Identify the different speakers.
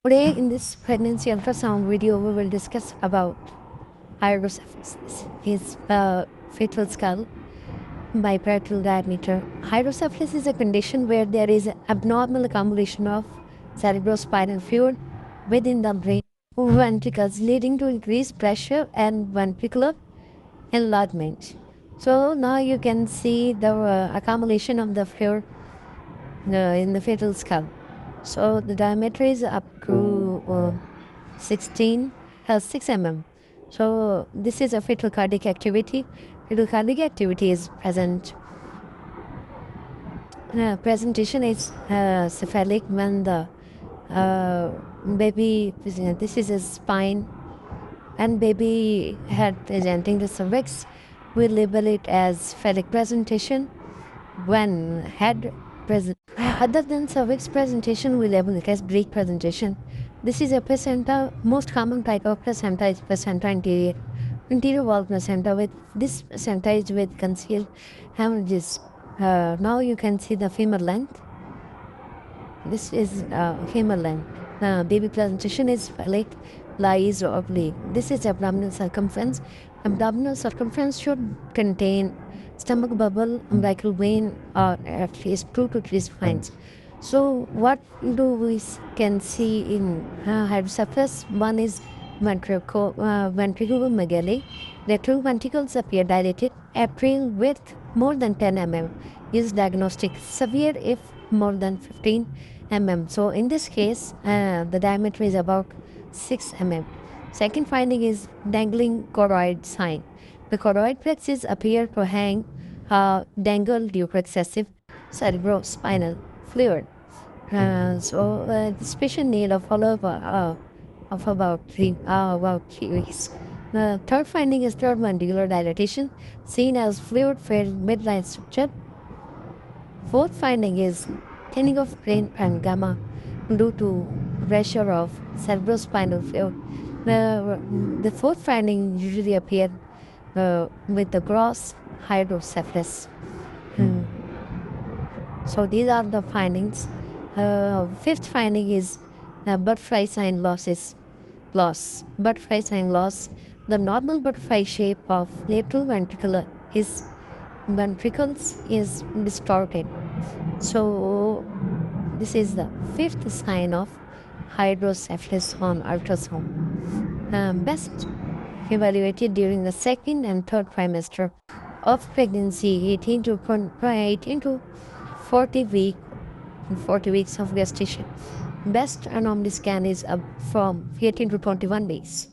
Speaker 1: Today, in this pregnancy ultrasound video, we will discuss about hydrocephalus. Is fetal skull biparietal diameter. Hydrocephalus is a condition where there is an abnormal accumulation of cerebrospinal fluid within the brain ventricles, leading to increased pressure and ventricular enlargement. So now you can see the accumulation of the fluid in the fetal skull. So the diameter is up to 6 mm. So this is a fetal cardiac activity. Fetal cardiac activity is present. Presentation is cephalic when the baby, this is a spine, and baby head presenting the cervix. We label it as phallic presentation. When head present, other than cervix presentation, we label it as breech presentation. This is a placenta. Most common type of placenta is placenta anterior. Anterior wall placenta. With this placenta is with concealed hemorrhages. Now you can see the femur length. This is femur length. Baby presentation is phallic, lies or oblique. This is abdominal circumference. Abdominal circumference should contain stomach bubble, umbilical vein, or at least 2 to 3 spines. So what do we can see in hydrocephalus? One is ventriculomegaly. The two ventricles appear dilated. Atrial width more than 10 mm is diagnostic. Severe if more than 15 mm. So in this case, the diameter is about 6 mm. Second finding is dangling choroid sign. The choroid plexus appear to hang, dangle due to excessive cerebrospinal fluid. This patient need a follow-up of about 3 weeks. The third finding is third ventricular dilatation, seen as fluid-filled midline structure. Fourth finding is thinning of brain parenchyma due to pressure of cerebrospinal fluid. The fourth finding usually appear with the gross hydrocephalus. So these are the findings. Fifth finding is butterfly sign loss. Butterfly sign loss. The normal butterfly shape of lateral ventricular is ventricles is distorted. So this is the fifth sign of hydrocephalus on ultrasound. Best evaluated during the second and third trimester of pregnancy, 18 to 40 weeks of gestation. Best anomaly scan is from 18 to 21 weeks.